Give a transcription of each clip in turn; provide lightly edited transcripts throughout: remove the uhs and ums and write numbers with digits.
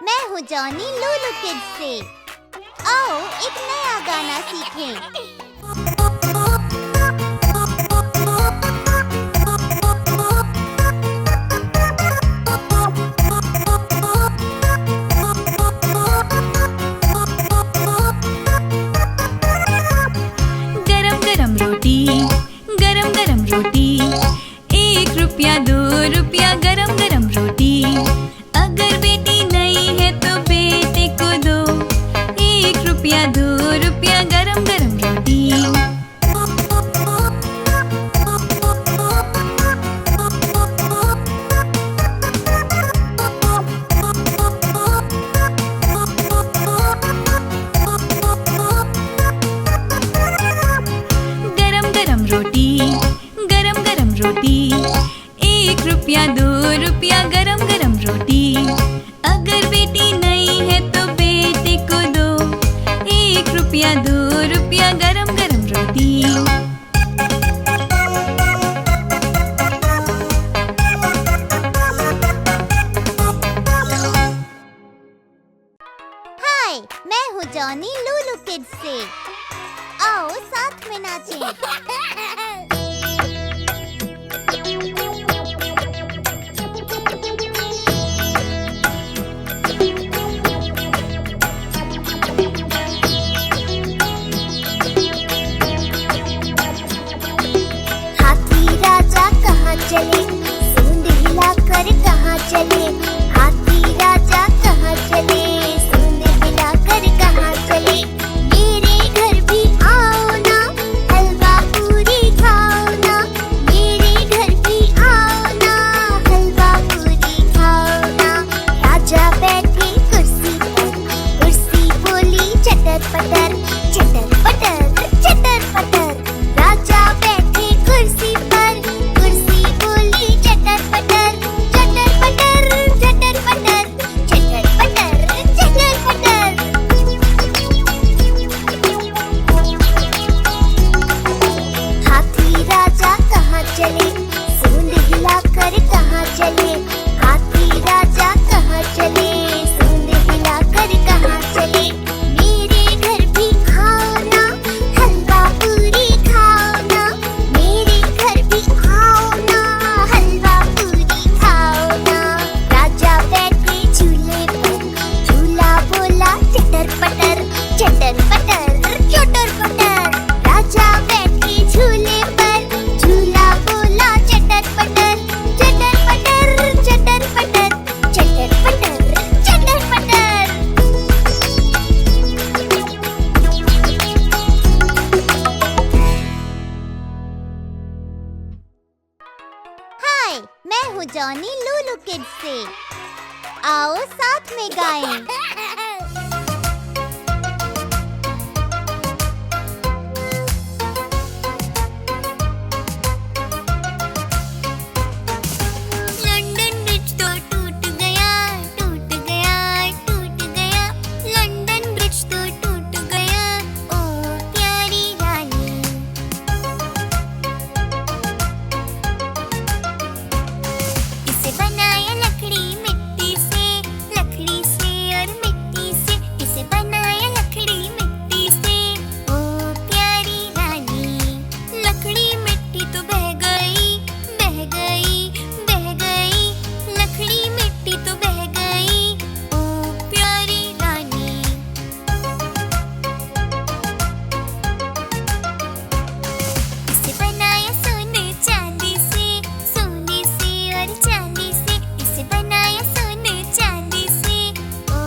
मैं हूँ Johnny Lulu kids से। आओ एक नया गाना सीखें। गरम गरम रोटी, गरम गरम रोटी, 1 रुपया 2 रुपया गरम गरम रोटी। अगर बेटी नहीं है तो बेटे को दो, 1 रुपया 2 रुपया गरम गरम रोटी। गरम गरम रोटी, गरम गरम रोटी, 1 रुपया 2 रुपया गरम गरम रोटी। अगर बेटी नहीं है तो बेटे को दो, 1 रुपया 2 रुपया गरम गरम रोटी। हाय, मैं हूँ जॉनी लूलू किड्स से। आओ साथ में नाचें। हाथी राजा कहाँ चले, सूंड हिलाकर कहाँ चले। हाथी राजा कहाँ चले, सूंड हिलाकर कहाँ चले। मेरे घर भी आओ ना, हलवा पूरी खाओ ना। मेरे घर भी आओ ना, हलवा पूरी खाओ ना। राजा बैठे कुर्सी पर, कुर्सी बोली चटर पटर, चटर पटर चटर पटर। राजा बैठे कुर्सी पर, कुर्सी बोली चटर पटर, चटर पटर चटर पटर, चटर पटर चटर पटर। हाथी राजा कहाँ चले, सूंड हिलाकर कहाँ चले। हाथी राजा कहाँ चले, सूंड हिलाकर कहाँ चले। मेरे घर भी आओ ना, हलवा पूरी खाओ ना। मेरे घर भी आओ ना, हलवा पूरी खाओ ना। राजा बैठे झूले पर, झूला बोला चटर पटर, चटर पटर चटर पटर। राजा बैठे झूले पर, झूला बोला चटर पटर, चटर पटर चटर पटर, चटर पटर चटर पटर। हाय, मैं हूँ जॉनी लूलू किड्स से। आओ साथ में गाएं। लंदन ब्रिज तो टूट गया, टूट गया, टूट गया। लंदन ब्रिज तो टूट गया, ओ प्यारी रानी। इसे बनाया लकड़ी मिट्टी से, लकड़ी से और मिट्टी से। इसे बनाया लकड़ी मिट्टी से, ओ प्यारी रानी। लकड़ी मिट्टी तो बह गई, बह गई, बह गई। लकड़ी मिट्टी तो बह गई, ओ प्यारी रानी। इसे बनाया सोने चांदी से, सोने से और चांदी से। इसे बनाया सोने चांदी से, ओ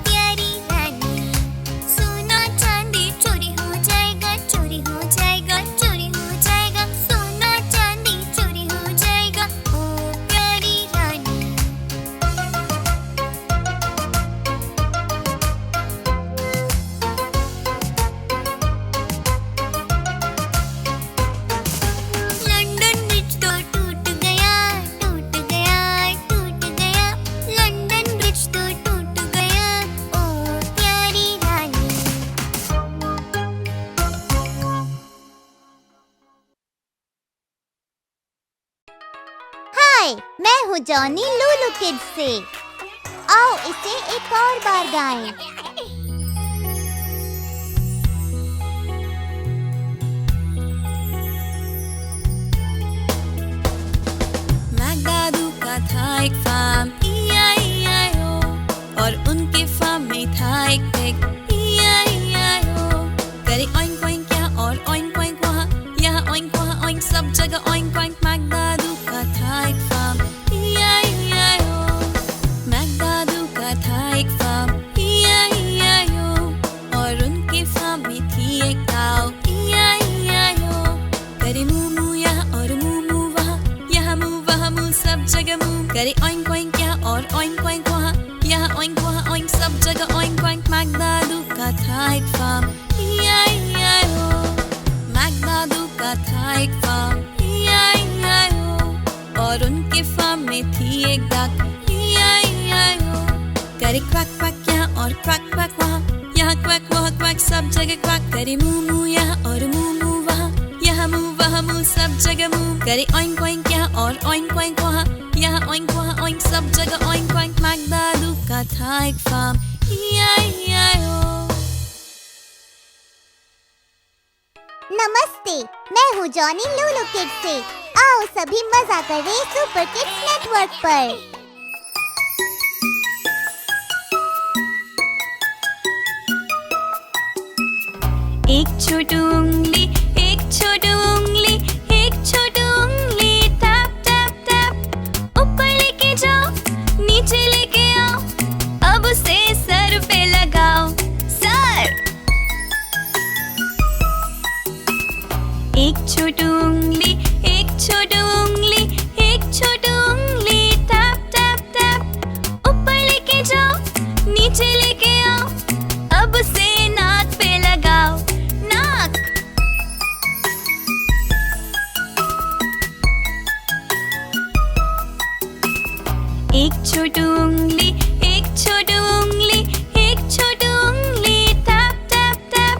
प्यारी रानी। सोना चांदी चोरी हो जाएगा, चोरी हो जाएगा, चोरी हो जाएगा। सोना चांदी चोरी हो जाएगा, ओ प्यारी रानी। लंदन ब्रिज तो टूट गया, टूट गया, टूट गया। लंदन ब्रिज तो टूट गया, ओ प्यारी रानी। हाय, मैं हूँ जॉनी लूलू किड्स से। आओ इसे एक और बार गाएं। मैकदादू का था एक फार्म E-I-E-I-O, और उनके फार्म में था एक पिग E-I-E-I-O। करे ऑइंक ऑइंक यहाँ और ऑइंक ऑइंक वहाँ, यहाँ ऑइंक वहाँ ऑइंक, सब जगह ऑइंक ऑइंक। मैकदादू का था एक फार्म E-I-E-I-O, मैकदादू का था एक फार्म E-I-E-I-O, और उनके फार्म में थी एक काऊ E-I-E-I-O। करे मू मू यहाँ और मू मू वहाँ, यहाँ मू वहाँ मू, सब जगह मू। करे ऑइंक ऑइंक यहाँ और ऑइंक ऑइंक वहाँ, यहाँ ऑइंक वहाँ ऑइंक, सब जगह ऑइंक ऑइंक। मैकदादू का था एक फार्म E-I-E-I-O, मैकदादू का था एक फार्म E-I-E-I-O, और उनके फार्म में थी एक डक E-I-E-I-O। करे क्वैक क्वैक यहाँ और क्वैक क्वैक वहाँ, यहाँ क्वैक वहाँ क्वैक, सब जगह क्वैक। करे मू मू यहाँ और मू मू वहाँ, यहाँ मू वहाँ मू, सब जगह मू। करे ऑइंक ऑइंक यहाँ और ऑइंक ऑइंक वहाँ, यहाँ ऑइंक वहाँ ऑइंक, सब जगह ऑइंक ऑइंक। मैकदादू का था एक फार्म E-I-E-I-O। नमस्ते, मैं हूँ जॉनी लूलू किड्स से। आओ सभी मजा करें सुपर किड्स नेटवर्क पर। एक छोटी उंगली, एक छोटी उंगली, एक छोटी उंगली, टैप टैप टैप। ऊपर लेके जाओ, नीचे लेके आओ, अब उसे सर पे लगाओ, सर। एक छोटी उंगली, एक छोटी उंगली, एक छोटी उंगली, टैप टैप टैप। ऊपर लेके जाओ, नीचे लेके आओ, अब उसे नाक पे लगाओ, नाक। एक छोटी उंगली, एक छोटी उंगली, एक छोटी उंगली, टैप टैप टैप।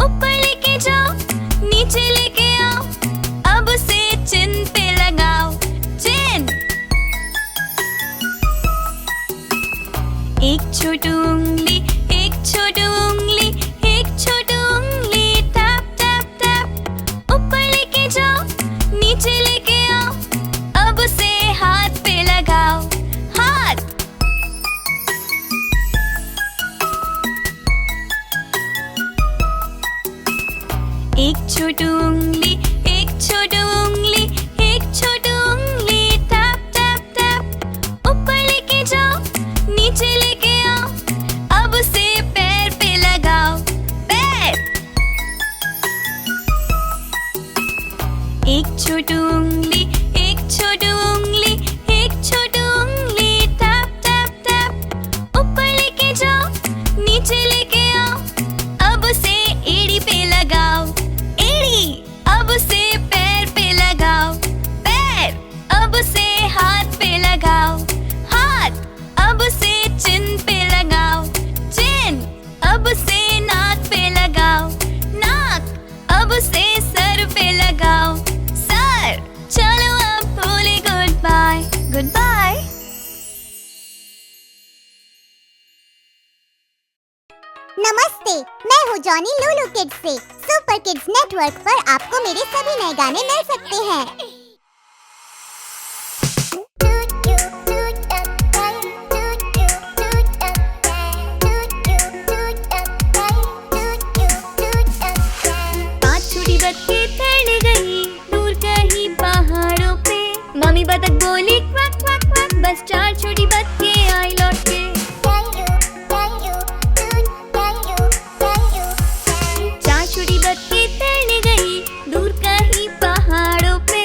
ऊपर लेके जाओ, नीचे लेके आओ, अब उसे चिन पे लगाओ, चिन। एक छोटी उंगली, एक छोटी उंगली, एक छोटी उंगली, टैप टैप टैप। ऊपर लेके जाओ, नीचे लेके आओ, अब उसे हाथ पे लगाओ, हाथ। एक छोटी उंगली, एक छोटी उंगली, एक छोटी उंगली, टैप टैप टैप। ऊपर लेके जाओ, नीचे लेके आओ, अब उसे पैर पे लगाओ, पैर। एक छोटी उंगली, एक छोटी उंगली, एक छोटी उंगली, टैप टैप टैप। ऊपर लेके जाओ, नीचे लेके आओ, अब उसे एड़ी पे लगाओ, एड़ी। अब उसे पैर पे लगाओ, पैर। अब उसे हाथ पे लगाओ, हाथ। अब उसे चिन पे लगाओ, चिन। अब उसे नाक पे लगाओ, नाक। अब उसे सर पे लगाओ, सर। चलो अब बोले गुड बाय, गुड बाय। नमस्ते, मैं हूँ जॉनी लूलू किड्स से। सुपर किड्स नेटवर्क पर आपको मेरे सभी नए गाने मिल सकते हैं। पाँच छोटी बत्ती तैर गई दूर कहीं पहाड़ों पे। मम्मी बतख बोली क्वैक क्वैक क्वैक, बस चार छोटी बत्तियाँ आई लौट के। चार छोटी बत्ती तैर गई दूर कहीं पहाड़ों पे।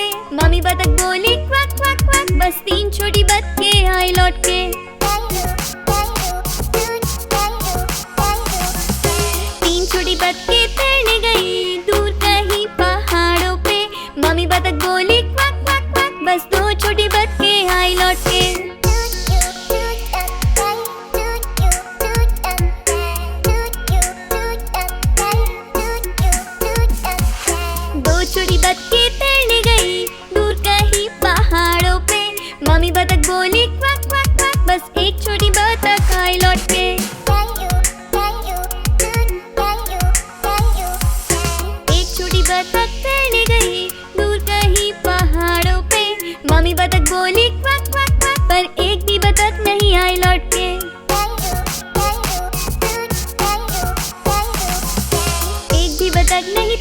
तक नहीं